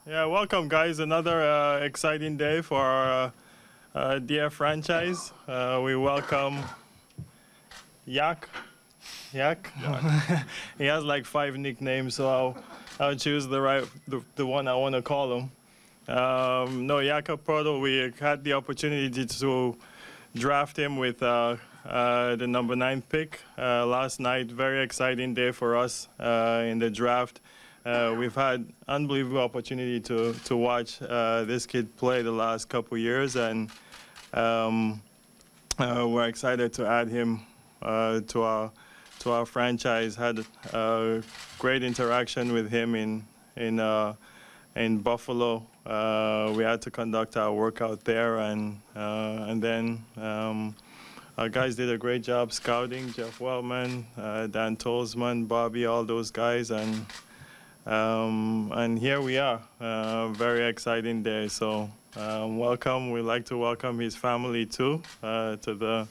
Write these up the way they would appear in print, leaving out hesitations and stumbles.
Yeah, welcome, guys. Another exciting day for our dear franchise. We welcome Yak. Yak. He has like 5 nicknames, so I'll choose the one I want to call him. No, Jakob Poeltl. We had the opportunity to draft him with the number 9 pick last night. Very exciting day for us in the draft. We've had unbelievable opportunity to watch this kid play the last couple years, and we're excited to add him to our franchise. Had a great interaction with him in Buffalo. We had to conduct our workout there, and then our guys did a great job scouting. Jeff Wellman, Dan Tolzman, Bobby, all those guys, and here we are. Very exciting day. So welcome. We'd like to welcome his family too to the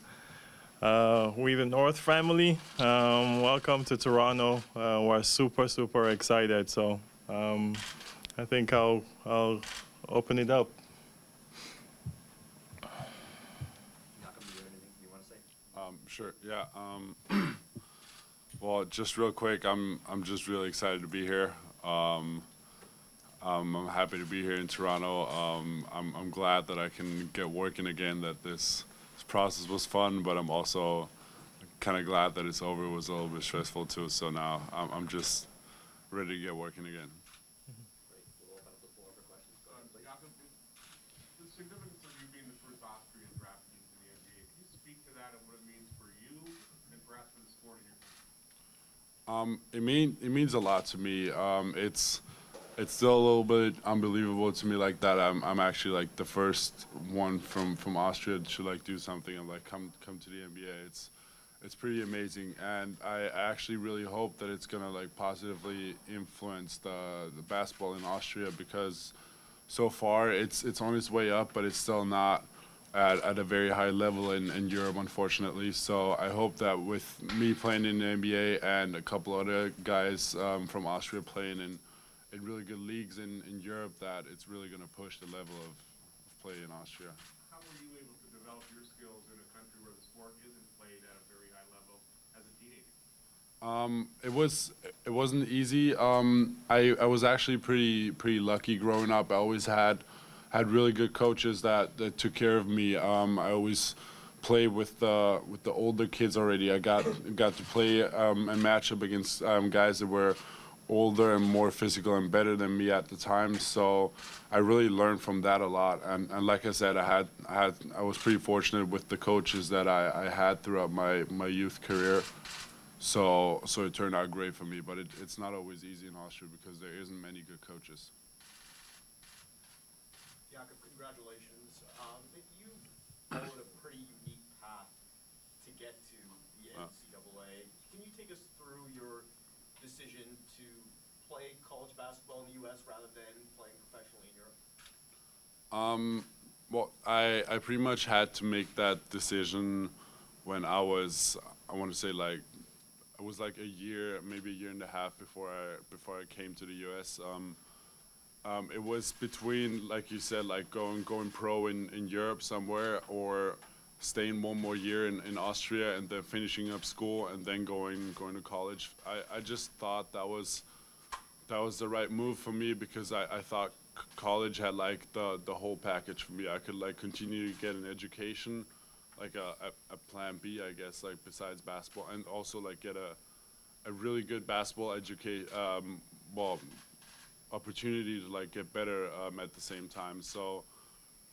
We the North family. Welcome to Toronto. We're super excited. So I think I'll open it up. Jakob, do you have anything you want to say? Sure. Yeah. Well, just real quick, I'm just really excited to be here. I'm happy to be here in Toronto. I'm glad that I can get working again. That this process was fun, but I'm also kind of glad that it's over. It was a little bit stressful too. So now I'm just ready to get working again. Great. We'll open up the floor for questions. Jakob, the significance of you being the first Austrian drafted into the NBA, can you speak to that and what it means for you and perhaps for the sport in your country? It means a lot to me. It's still a little bit unbelievable to me, like that I'm actually like the first one from Austria to like do something and like come to the NBA. It's pretty amazing, and I actually really hope that it's gonna like positively influence the basketball in Austria, because so far it's on its way up, but it's still not at a very high level in Europe, unfortunately. So I hope that with me playing in the NBA and a couple other guys from Austria playing in really good leagues in Europe, that it's really going to push the level of play in Austria. How were you able to develop your skills in a country where the sport isn't played at a very high level as a teenager? It wasn't easy. I was actually pretty lucky growing up. I always had really good coaches that took care of me. I always played with the older kids already. I got to play and match up against guys that were older and more physical and better than me at the time. So I really learned from that a lot. And like I said, I was pretty fortunate with the coaches that I had throughout my youth career. So it turned out great for me. But it's not always easy in Austria because there isn't many good coaches. Jakob, congratulations. You followed a pretty unique path to get to the NCAA. Can you take us through your decision to play college basketball in the U.S. rather than playing professionally in Europe? Well, I pretty much had to make that decision when I was, I want to say like, it was like a year, maybe a year and a half before I came to the U.S. It was between, like you said, like going pro in Europe somewhere, or staying one more year in Austria and then finishing up school and then going to college. I just thought that was the right move for me, because I thought college had like the whole package for me. I could like continue to get an education, like a plan B, I guess, like besides basketball, and also like get a really good basketball opportunity to like get better at the same time. So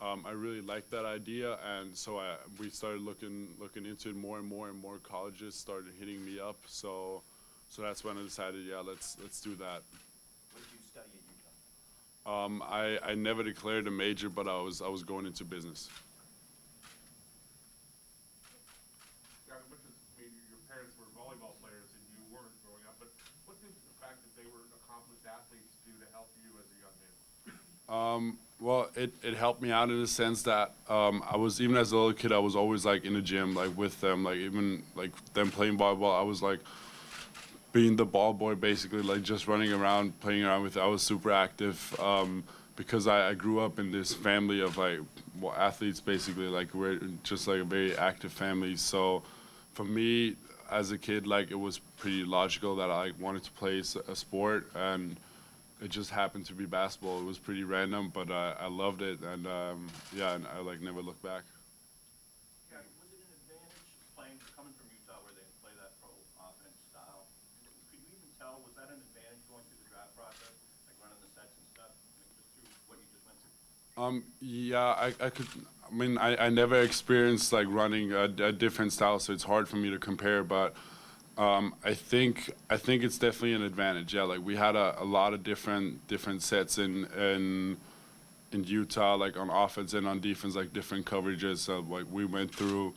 I really liked that idea, and so we started looking into it more and more, and more colleges started hitting me up. So that's when I decided, yeah, let's do that. What did you study at Utah? I never declared a major, but I was going into business. Jakob, your parents were volleyball players and you weren't growing up, but what did the fact that they were accomplished athletes do to help you as a young man? Well, it helped me out in the sense that I was, even as a little kid, I was always like in the gym, like with them, like even like them playing volleyball. I was like being the ball boy, basically, like just running around, playing around with it. I was super active because I grew up in this family of like athletes, basically. Like we're just like a very active family. So for me as a kid, like it was pretty logical that I wanted to play a sport, and it just happened to be basketball. It was pretty random, but I loved it, and yeah, and I like never looked back. Yeah, was it an advantage coming from Utah where they play that pro offense style? Could you even tell, was that an advantage going through the draft process, like running the sets and stuff, like just through what you just went through? Yeah, I could. I mean, I never experienced like running a different style, so it's hard for me to compare. But I think it's definitely an advantage. Yeah, like we had a lot of different sets in Utah, like on offense and on defense, like different coverages. So like we went through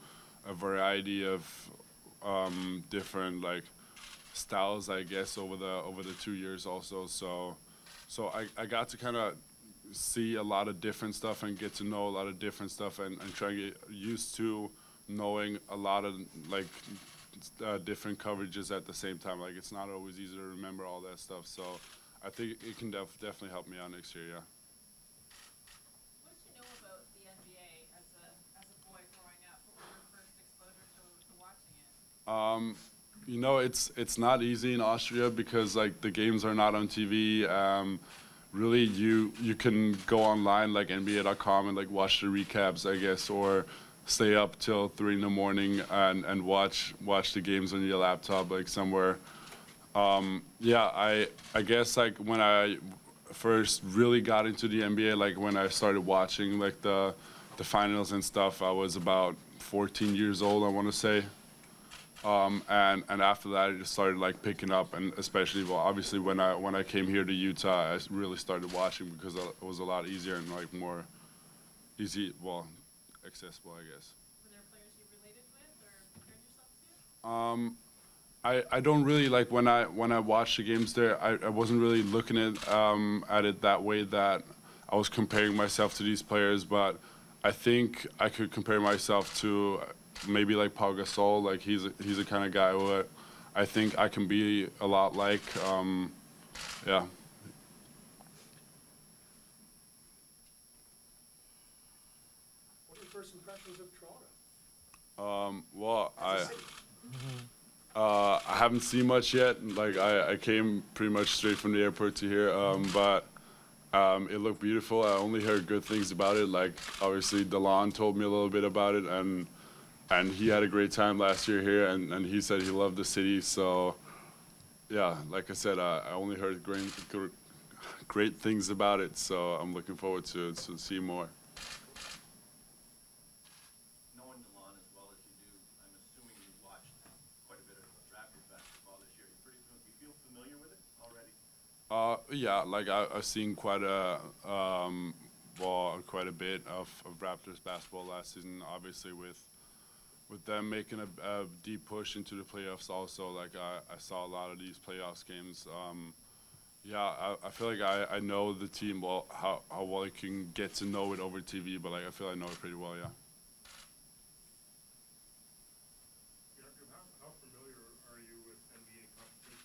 a variety of different like styles, I guess, over the 2 years also. So I got to kind of see a lot of different stuff and get to know a lot of different stuff, and try to get used to knowing a lot of like different coverages at the same time. Like it's not always easy to remember all that stuff. So I think it can definitely help me out next year. Yeah. What did you know about the NBA as a boy growing up? What was your first exposure to watching it? You know, it's not easy in Austria because like the games are not on TV. Really, you can go online like NBA.com and like watch the recaps, I guess, or stay up till 3 in the morning and watch the games on your laptop like somewhere. Yeah, I guess like when I first really got into the NBA, like when I started watching like the finals and stuff, I was about 14 years old, I want to say. And after that, I just started like picking up, and especially, well, obviously when I came here to Utah, I really started watching because it was a lot easier and like more easy, well, accessible, I guess. Were there players you related with or compared yourself to? I don't really like when I watch the games there. I wasn't really looking at it that way, that I was comparing myself to these players, but I think I could compare myself to maybe like Pau Gasol. Like he's the kind of guy who I think I can be a lot like. Yeah. What are your first impressions of Toronto? Well, I haven't seen much yet. Like I came pretty much straight from the airport to here, but it looked beautiful. I only heard good things about it. Like obviously DeLon told me a little bit about it, and he had a great time last year here, and he said he loved the city. So yeah, like I said, I only heard great things about it. So I'm looking forward to see more. Knowing DeLon as well as you do, I'm assuming you've watched quite a bit of Raptors basketball this year. You feel familiar with it already? Yeah, like I've seen quite a bit of Raptors basketball last season. Obviously, with them making a deep push into the playoffs, also like I saw a lot of these playoffs games. Yeah, I feel like I know the team well, how well I can get to know it over TV, but like I feel I know it pretty well. Yeah. How familiar are you with NBA competition?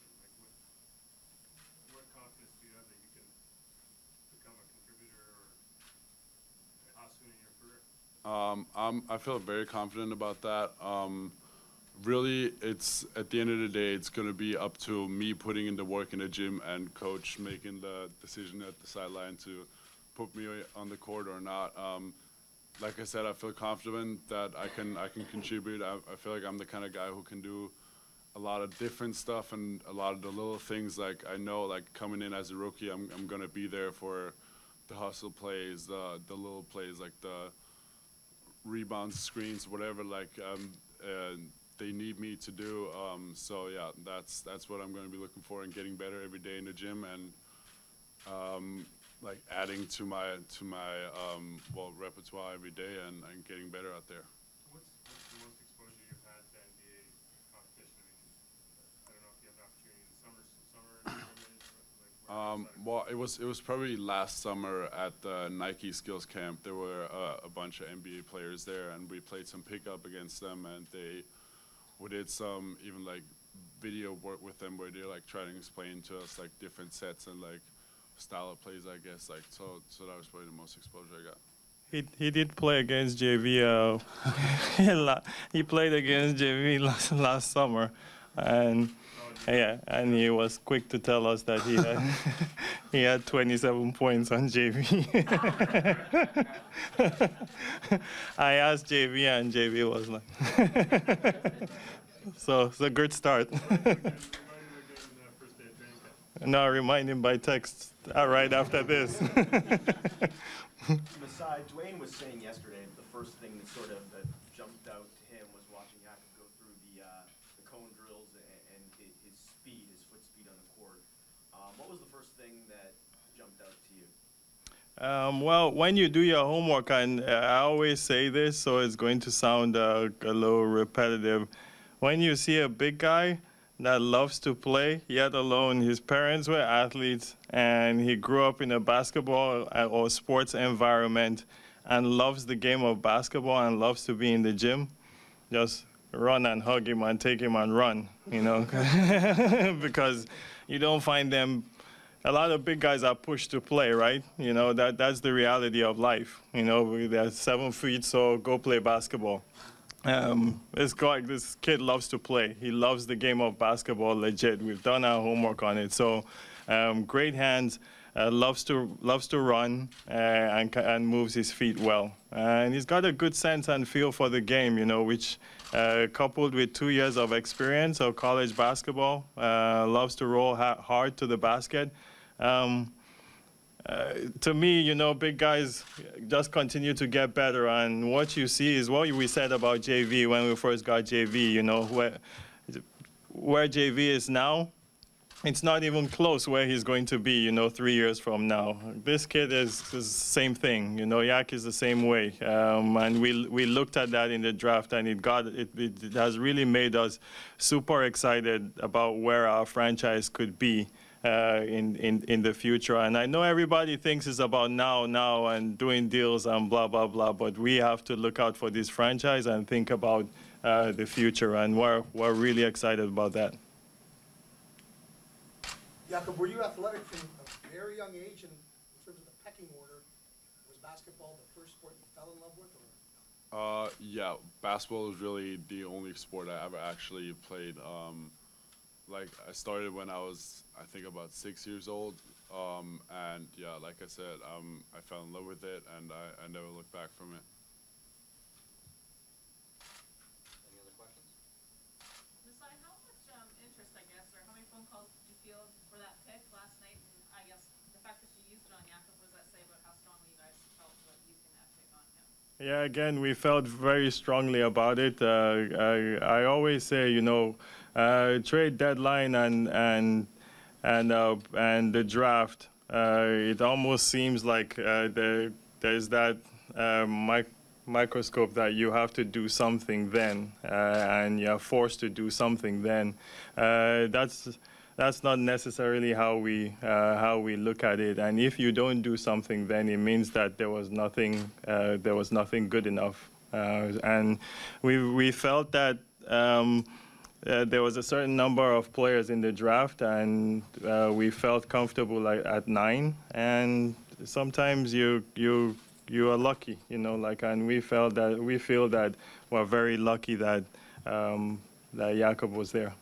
Like, what confidence do you have that you can become a contributor, or how soon in your career? I feel very confident about that. Really, it's at the end of the day, it's going to be up to me putting in the work in the gym and coach making the decision at the sideline to put me on the court or not. Like I said, I feel confident that I can contribute. I feel like I'm the kind of guy who can do a lot of different stuff and a lot of the little things. Like I know, like coming in as a rookie, I'm going to be there for the hustle plays, the little plays, like the rebounds, screens, whatever. Like they need me to do. So yeah, that's what I'm going to be looking for, and getting better every day in the gym, and like adding to my repertoire every day, and getting better out there. What's the most exposure you've had to NBA competition? I don't know if you have an opportunity in the summer Well, it was probably last summer at the Nike Skills Camp. There were a bunch of NBA players there, and we played some pickup against them, and we did some even like video work with them where they're like trying to explain to us like different sets and like style of plays, I guess. Like so that was probably the most exposure I got. He did play against JV. He played against JV last summer, and yeah, and he was quick to tell us that he had 27 points on JV. I asked JV, and JV was like, so it's a good start. No, remind him by text right after this. Masai, Dwayne was saying yesterday the first thing that jumped out to him was watching Jakob go through the cone drills and his speed, his foot speed on the court. What was the first thing that jumped out to you? Well, when you do your homework, and I always say this, so it's going to sound a little repetitive. When you see a big guy that loves to play, yet alone his parents were athletes, and he grew up in a basketball or sports environment and loves the game of basketball and loves to be in the gym, just run and hug him and take him and run, you know, because you don't find them. A lot of big guys are pushed to play, right? You know, that's the reality of life. You know, they're 7 feet, so go play basketball. This kid loves to play. He loves the game of basketball, legit. We've done our homework on it. So, great hands, loves to run, and moves his feet well. And he's got a good sense and feel for the game, you know, which coupled with 2 years of experience of college basketball, loves to roll hard to the basket. To me, you know, big guys just continue to get better, and what you see is what we said about JV when we first got JV, you know, where JV is now, it's not even close where he's going to be, you know, 3 years from now. This kid is the same thing, you know, Yak is the same way, and we looked at that in the draft, and it has really made us super excited about where our franchise could be in the future. And I know everybody thinks it's about now and doing deals and blah, blah, blah, but we have to look out for this franchise and think about the future, and we're really excited about that. Jakob, were you athletic from a very young age, and in terms of the pecking order, was basketball the first sport you fell in love with? Or? Yeah, basketball was really the only sport I ever actually played. Like, I started when I was, I think, about 6 years old, and yeah, like I said, I fell in love with it, and I never looked back from it. Any other questions? Masai, how much interest, I guess, or how many phone calls did you feel for that pick last night? And I guess the fact that you used it on Jakob, what does that say about how strongly you guys felt about using that pick on him? Yeah, again, we felt very strongly about it. I always say, you know, trade deadline and the draft. It almost seems like there's that microscope that you have to do something then, and you're forced to do something then. That's not necessarily how we look at it. And if you don't do something, then it means that there was nothing good enough. And we felt that there was a certain number of players in the draft, and we felt comfortable at 9. And sometimes you are lucky, you know, like, and we feel that we're very lucky that that Jakob was there.